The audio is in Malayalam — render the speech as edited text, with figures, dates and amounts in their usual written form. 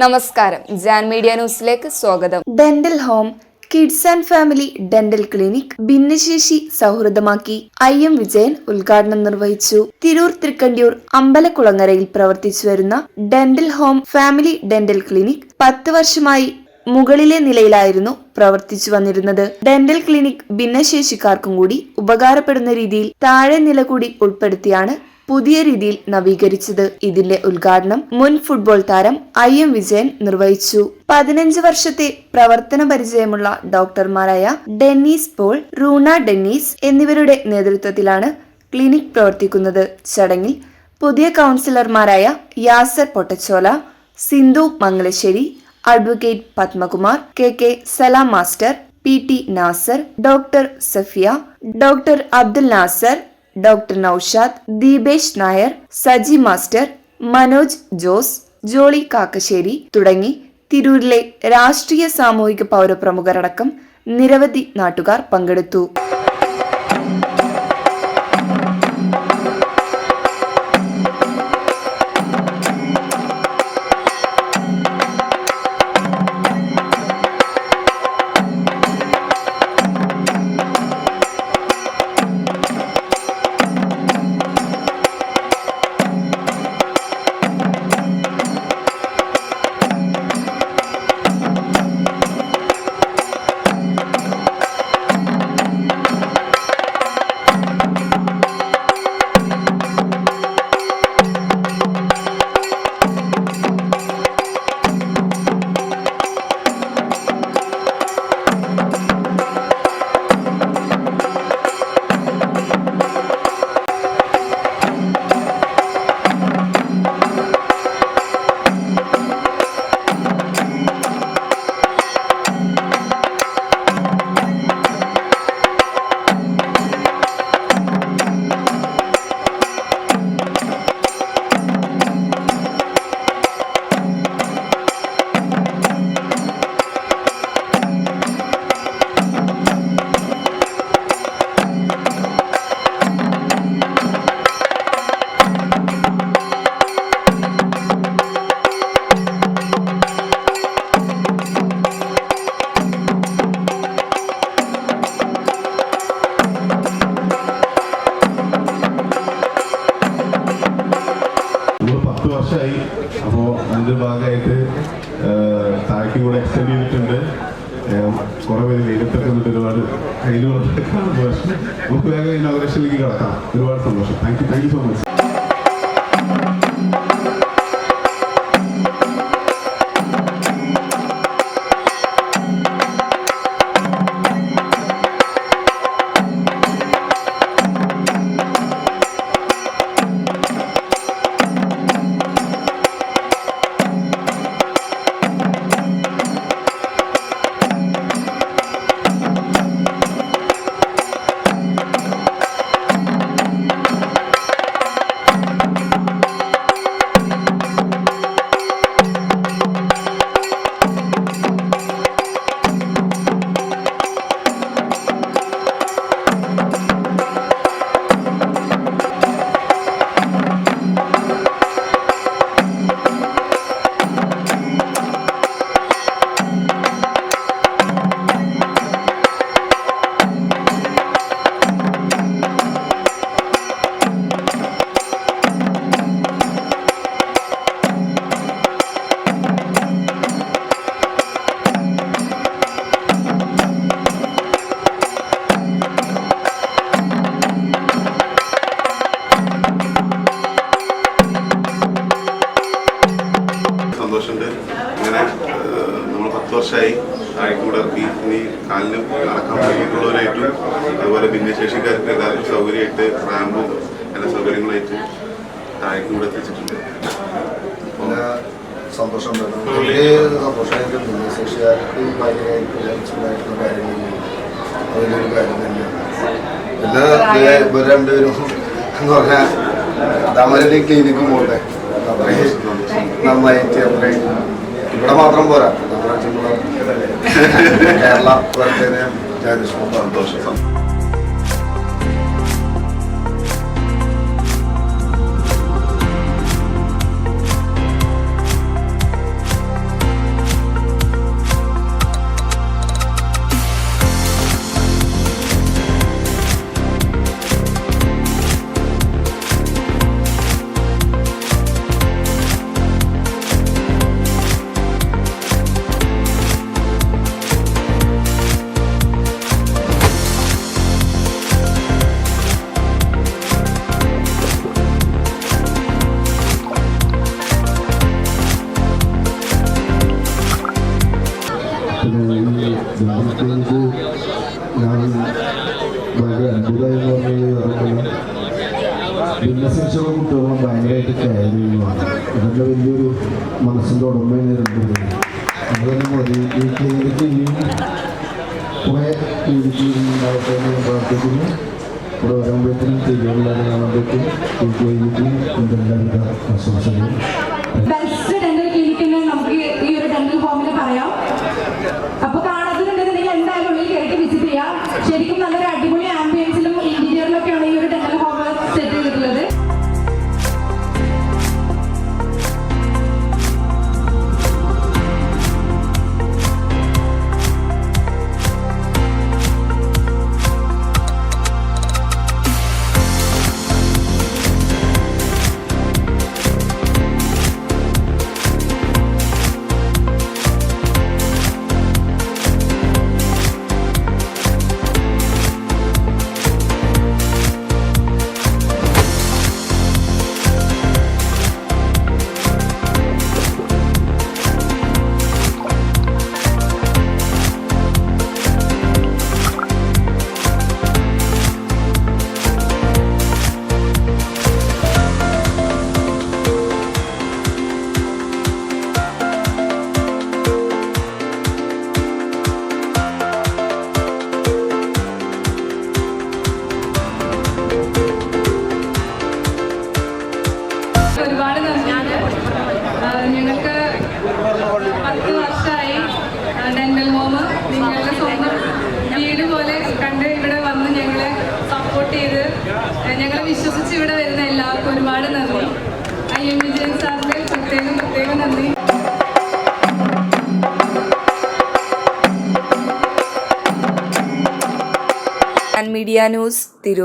നമസ്കാരം, ജാൻ മീഡിയ ന്യൂസിലേക്ക് സ്വാഗതം. Dental home, kids and family dental clinic ഭിന്നശേഷി സൗഹൃദമാക്കി IM വിജയൻ ഉദ്ഘാടനം നിർവഹിച്ചു. തിരൂർ തൃക്കണ്ടിയൂർ അമ്പലക്കുളങ്ങരയിൽ പ്രവർത്തിച്ചു വരുന്ന dental home family dental clinic 10 വർഷമായി മുകളിലെ നിലയിലായിരുന്നു പ്രവർത്തിച്ചു വന്നിരുന്നത്. ഡെന്റൽ ക്ലിനിക് ഭിന്നശേഷിക്കാർക്കും കൂടി ഉപകാരപ്പെടുന്ന രീതിയിൽ താഴെ നില കൂടി ഉൾപ്പെടുത്തിയാണ് പുതിയ രീതിയിൽ നവീകരിച്ചത്. ഇതിന്റെ ഉദ്ഘാടനം മുൻ ഫുട്ബോൾ താരം IM വിജയൻ നിർവഹിച്ചു. 15 വർഷത്തെ പ്രവർത്തന പരിചയമുള്ള ഡോക്ടർമാരായ ഡെന്നീസ് പോൾ, റൂണ ഡെന്നീസ് എന്നിവരുടെ നേതൃത്വത്തിലാണ് ക്ലിനിക് പ്രവർത്തിക്കുന്നത്. ചടങ്ങിൽ പുതിയ കൗൺസിലർമാരായ Yasar Pottachola, Sindhu Mangalassery, advocate Padmakumar, KK Salam master, PT Nasar, doctor Safiya, doctor Abdul Nasar, doctor Noushad, Deepesh Nair, Saji master, Manoj Jose, Jolly Kakkassery തുടങ്ങി തിരൂരിലെ രാഷ്ട്രീയ സാമൂഹിക പൗരപ്രമുഖരടക്കം നിരവധി നാട്ടുകാർ പങ്കെടുത്തു. അപ്പോൾ അതിൻ്റെ ഭാഗമായിട്ട് താഴേക്ക് കൂടെ എക്സ്റ്റെൻഡ് ചെയ്തിട്ടുണ്ട്. കുറേ പേര് വെയിലത്തൊക്കെ നിന്നിട്ട് ഒരുപാട് കയ്യിലുകളൊക്കെ കാണുമ്പോൾ നമുക്ക് വേഗം ഇനോഗ്രേഷനിലേക്ക് കിടക്കാം. ഒരുപാട് സന്തോഷം. Thank you so much. സന്തോഷമുണ്ട്. ഇങ്ങനെ നമ്മൾ 10 വർഷമായി താഴെക്കൂടെ ഇറക്കി. ഇനി കാലിന് നടക്കാൻ കഴിയുന്നുള്ളവരായിട്ടും അതുപോലെ ഭിന്നശേഷിക്കാർക്ക് എല്ലാവർക്കും സൗകര്യമായിട്ട് റാമ്പും എല്ലാ സൗകര്യങ്ങളായിട്ട് താഴെക്കൂടെ എത്തിച്ചിട്ടുണ്ട്. സന്തോഷമുണ്ട്. വളരെ സന്തോഷമായിട്ട് ഭിന്നശേഷിക്കാർക്ക് ഭയങ്കരമായിട്ടുള്ള കാര്യങ്ങൾ അതിലൊരു കാര്യം തന്നെയാണ്. പിന്നെ ഇവർ രണ്ടുപേരും എന്ന് പറഞ്ഞാൽ താമരലി ക്ലിനിക്കും പോട്ടെ നന്നായിട്ട് ഇവിടെ മാത്രം പോരാ, നമ്മുടെ കേരള സന്തോഷം. ആയിട്ട് കയറുകയാണ്. അതിൻ്റെ വലിയൊരു മനസ്സിൻ്റെ ഉടമയാണ് രണ്ടുപേരും. അതുതന്നെ മതി. ഈ ക്ലിനിക്ക് ഇനിയും കുറേ ഉണ്ടാവട്ടെ എന്ന് പ്രാർത്ഥിക്കുന്നു. ഇവിടെ വരുമ്പോഴത്തേനും തിരുവനന്തപുരം കാണുമ്പോഴേക്കും ഈ ക്ലിനിക്കിന് എൻ്റെ എല്ലാവിധ ആശംസകളും. ബെസ്റ്റ് ഡെന്റൽ ക്ലിനിക് എന്ന് നമുക്ക് ഈ ഒരു ഡെന്റൽ ഹോമിൽ പറയാം. അപ്പൊ കാണാത്തതുണ്ടെന്നുണ്ടെങ്കിൽ എന്തായാലും ഉള്ളിൽ കയറിയിട്ട് വിസിറ്റ് ചെയ്യാം. ശരിക്കും നല്ലൊരു അടിപൊളി ആംബിയൻസിലും ഇന്റീരിയറിലൊക്കെയാണ് ഈ ഒരു ഡെന്റൽ ഹോം സെറ്റ് ചെയ്തിട്ടുള്ളത്. ഒരുപാട് നന്ദിയാണ്. ഞങ്ങൾക്ക് 10 വർഷമായി ഡെന്റൽ ഹോം നിങ്ങളുടെ സ്വന്തം വീട് പോലെ കണ്ട് ഇവിടെ വന്ന് ഞങ്ങളെ സപ്പോർട്ട് ചെയ്ത് ഞങ്ങളെ വിശ്വസിച്ച് ഇവിടെ വരുന്ന എല്ലാവർക്കും ഒരുപാട് നന്ദി. IM വിജയൻ സാറിന് പ്രത്യേകം നന്ദി. Media news Tirur.